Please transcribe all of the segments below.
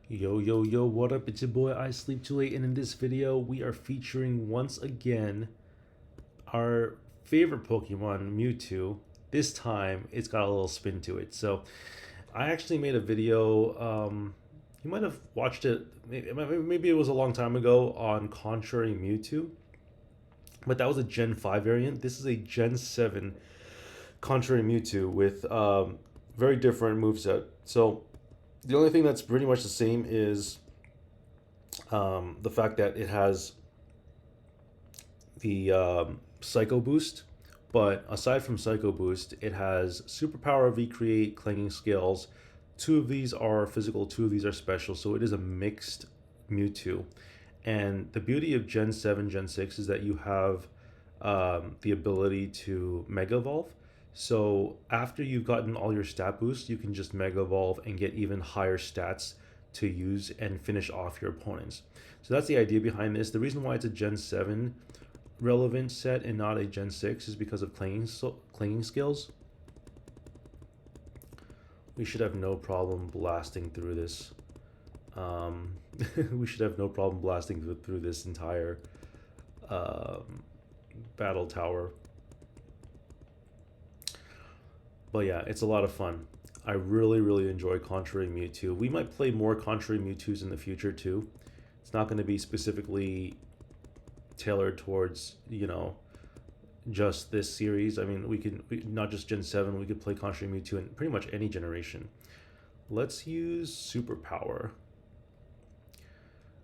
Yo, yo, yo, what up? It's your boy I Sleep Too Late, and in this video, we are featuring once again our favorite Pokemon, Mewtwo. This time, it's got a little spin to it. So, I actually made a video, you might have watched it, maybe it was a long time ago, on Contrary Mewtwo, but that was a Gen 5 variant. This is a Gen 7 Contrary Mewtwo with very different moveset. So, the only thing that's pretty much the same is the fact that it has the Psycho Boost. But aside from Psycho Boost, it has Superpower, V-Create, Clanging Scales. Two of these are physical, two of these are special. So it is a mixed Mewtwo. And the beauty of Gen 7, Gen 6 is that you have the ability to Mega Evolve. So after you've gotten all your stat boosts, you can just Mega Evolve and get even higher stats to use and finish off your opponents. So that's the idea behind this. The reason why it's a Gen 7 relevant set and not a Gen 6 is because of clanging skills. We should have no problem blasting through this. We should have no problem blasting through this entire battle tower. But yeah, it's a lot of fun. I really enjoy Contrary Mewtwo. We might play more Contrary Mewtwo's in the future too. It's not going to be specifically tailored towards, just this series. I mean, not just Gen 7, we could play Contrary Mewtwo in pretty much any generation. Let's use Superpower.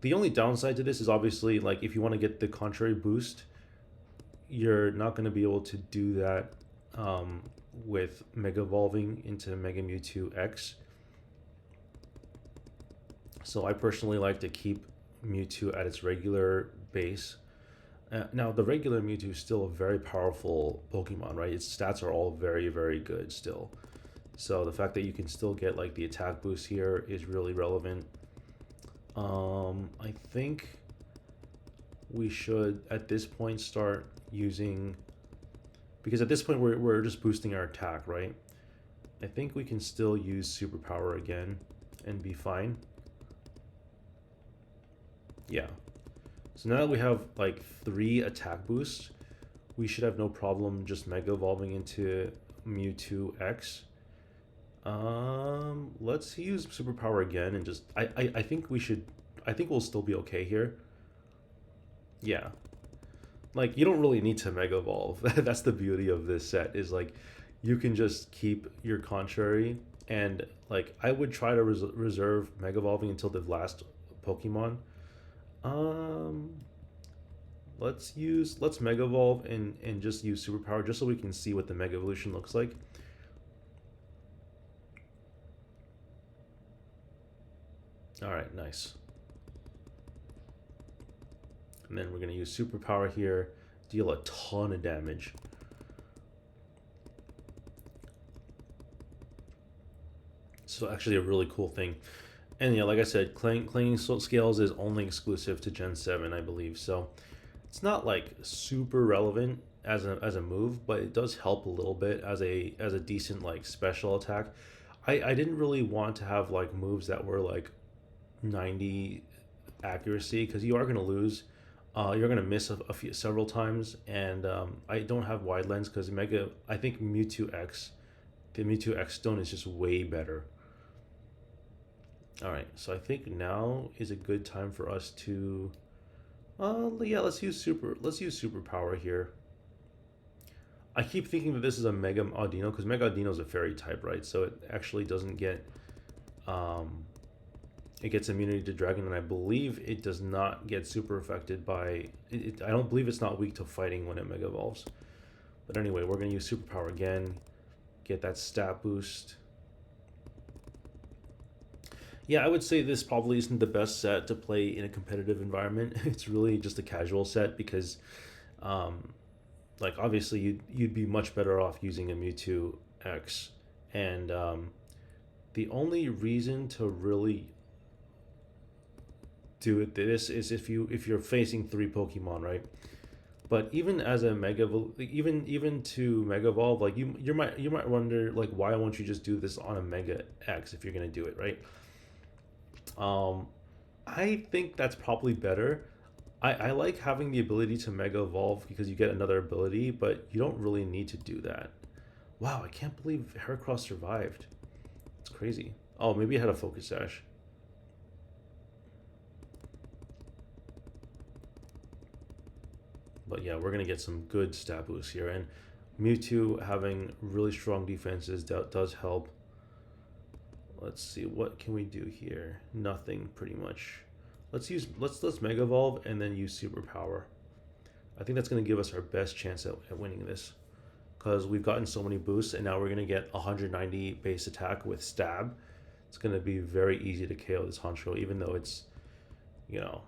The only downside to this is obviously, like, if you want to get the Contrary boost, you're not going to be able to do that with Mega Evolving into Mega Mewtwo X. So I personally like to keep Mewtwo at its regular base. Now, the regular Mewtwo is still a very powerful Pokemon, right? Its stats are all very good still. So the fact that you can still get like the attack boost here is really relevant. I think we should at this point start using, because at this point we're just boosting our attack, right? I think we can still use Superpower again and be fine. Yeah. So now that we have like 3 attack boosts, we should have no problem just Mega Evolving into Mewtwo X. Let's use Superpower again and just I think we'll still be okay here. Yeah. Like, you don't really need to Mega Evolve. That's the beauty of this set, is like you can just keep your Contrary, and like I would try to reserve Mega Evolving until the last Pokemon. Let's Mega Evolve and just use Superpower just so we can see what the Mega Evolution looks like. Alright, nice. And then we're going to use Superpower here, deal a ton of damage. So actually a really cool thing. And yeah, like I said, Clanging Scales is only exclusive to Gen 7, I believe. So it's not like super relevant as a move, but it does help a little bit as a decent like special attack. I didn't really want to have like moves that were like 90 accuracy, because you are going to lose. You're going to miss several times, and I don't have wide lens because I think Mewtwo X, the Mewtwo X Stone is just way better. All right, so I think now is a good time for us to, yeah, let's use Superpower here. I keep thinking that this is a Mega Audino because Mega Audino is a Fairy type, right? So it actually doesn't get, it gets immunity to Dragon, and I believe it does not get super affected by it. I don't believe it's not weak to fighting when it Mega Evolves. But anyway, we're gonna use Superpower again, get that stat boost. Yeah, I would say this probably isn't the best set to play in a competitive environment. It's really just a casual set because, like, obviously you'd be much better off using a Mewtwo X, and the only reason to really do this is if you're facing 3 Pokemon, right? But even as a even to Mega Evolve, like you might wonder, like, why won't you just do this on a Mega X if you're gonna do it, right? Um, I think that's probably better. I like having the ability to Mega Evolve because you get another ability, but you don't really need to do that. Wow, I can't believe Heracross survived. It's crazy. Oh, maybe I had a Focus Sash. But yeah, we're gonna get some good stat boosts here, and Mewtwo having really strong defenses does help. Let's see, what can we do here? Nothing, pretty much. Let's Mega Evolve and then use Superpower. I think that's gonna give us our best chance at winning this, because we've gotten so many boosts, and now we're gonna get 190 base attack with Stab. It's gonna be very easy to KO this Honcho, even though it's, you know,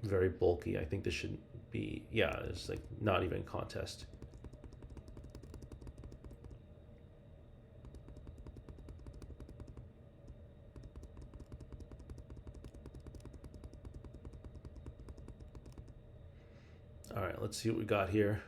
very bulky. I think this should be, yeah, it's like not even a contest. All right, let's see what we got here.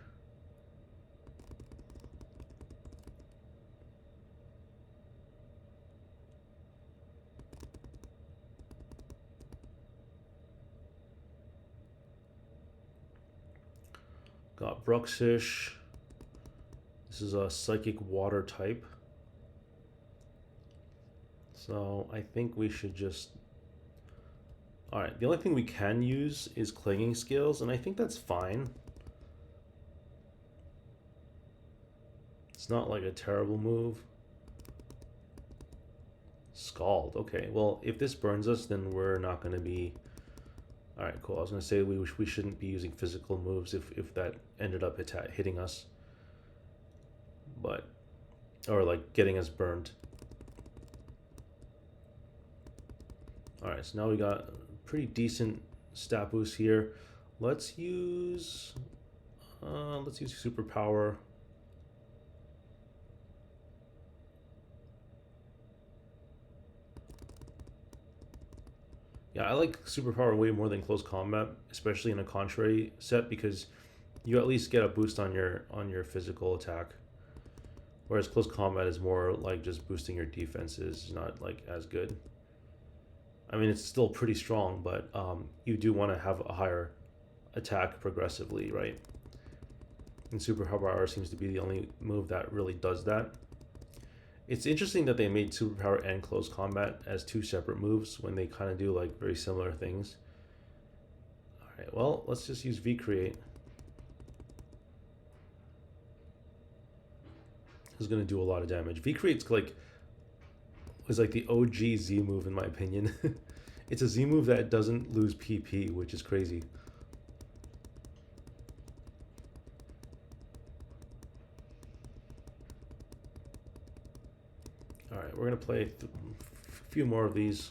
Got Bruxish. This is a Psychic Water type. So I think we should just... Alright, the only thing we can use is Clinging Scales, and I think that's fine. It's not like a terrible move. Scald, okay. Well, if this burns us, then we're not going to be... Alright, cool. I was going to say we shouldn't be using physical moves if that ended up hitting us. But... Or like getting us burned. Alright, so now we got pretty decent stat boost here. Let's use Superpower. Yeah, I like Superpower way more than Close Combat, especially in a Contrary set, because you at least get a boost on your physical attack. Whereas Close Combat is more like just boosting your defenses, it's not like as good. I mean, it's still pretty strong, but you do want to have a higher attack progressively, right? And Superpower seems to be the only move that really does that. It's interesting that they made Superpower and Close Combat as two separate moves when they kind of do like very similar things. Alright, well, let's just use V-Create. This is going to do a lot of damage. V-Create's like... is like the OG Z move in my opinion. It's a Z move that doesn't lose PP, which is crazy. Alright, we're going to play a few more of these.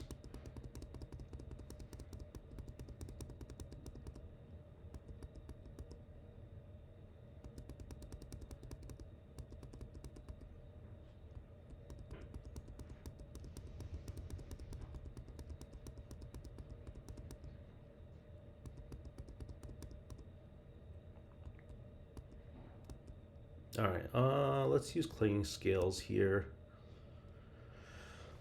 Alright, let's use Clinging Scales here.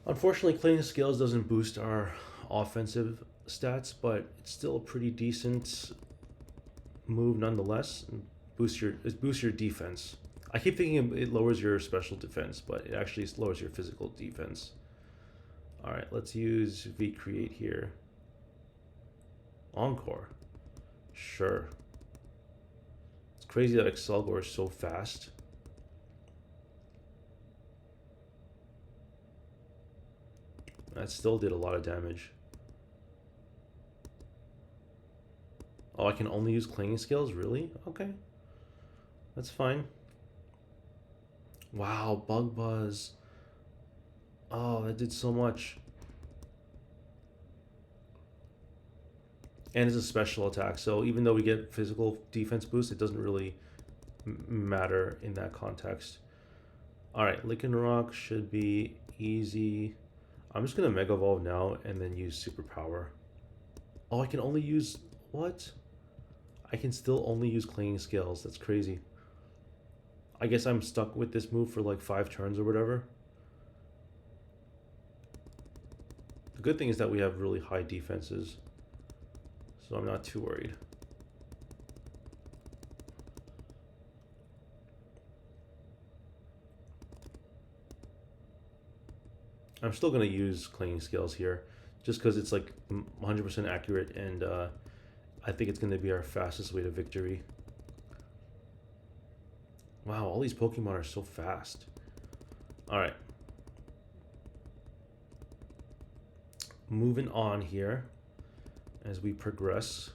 Unfortunately, Clinging Scales doesn't boost our offensive stats, but it's still a pretty decent move nonetheless. It boosts your defense. I keep thinking it lowers your special defense, but it actually lowers your physical defense. Alright, let's use V-Create here. Encore. Sure. It's crazy that Excelgor is so fast. That still did a lot of damage. Oh, I can only use Clinging Scales? Really? Okay. That's fine. Wow, Bug Buzz. Oh, that did so much. And it's a special attack, so even though we get physical defense boost, it doesn't really matter in that context. Alright, Lycanroc should be easy. I'm just going to Mega Evolve now and then use Superpower. Oh, I can only use... What? I can still only use Clinging Scales. That's crazy. I guess I'm stuck with this move for like 5 turns or whatever. good thing is that we have really high defenses, so I'm not too worried. I'm still going to use Clinging Scales here, just because it's like 100% accurate, and I think it's going to be our fastest way to victory. Wow, all these Pokemon are so fast. Alright. Moving on here as we progress.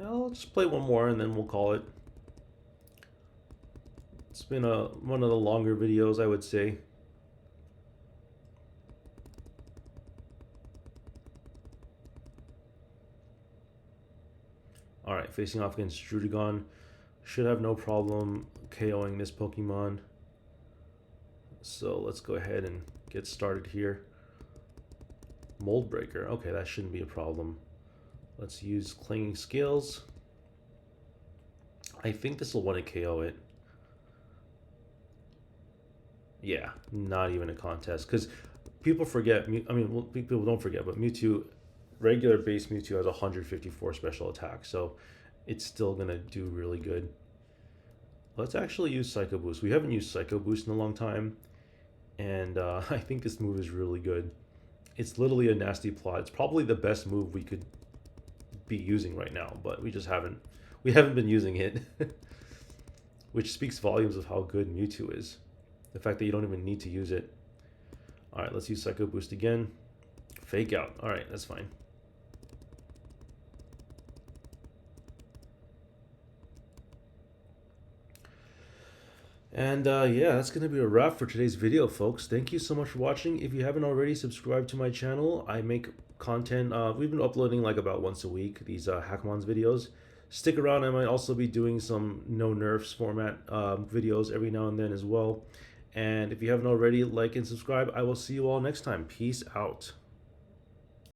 I'll just play one more and then we'll call it. It's been one of the longer videos, I would say. Alright, facing off against Strudigon. Should have no problem KOing this Pokemon. So let's go ahead and get started here. Mold Breaker. Okay, that shouldn't be a problem. Let's use Clinging Scales. I think this will want to KO it. Yeah, not even a contest. Because people forget, I mean, well, people don't forget, but Mewtwo, regular base Mewtwo has 154 special attack. So it's still going to do really good. Let's actually use Psycho Boost. We haven't used Psycho Boost in a long time. And I think this move is really good. It's literally a nasty plot. It's probably the best move we could be using right now, but we just haven't been using it. Which speaks volumes of how good Mewtwo is. The fact that you don't even need to use it. Alright, let's use Psycho Boost again. Fake Out. Alright, that's fine. And yeah, that's going to be a wrap for today's video, folks. Thank you so much for watching. If you haven't already, subscribe to my channel. I make content. We've been uploading like about once a week, these Hackmons videos. Stick around. I might also be doing some no nerfs format videos every now and then as well. And if you haven't already, like and subscribe. I will see you all next time. Peace out.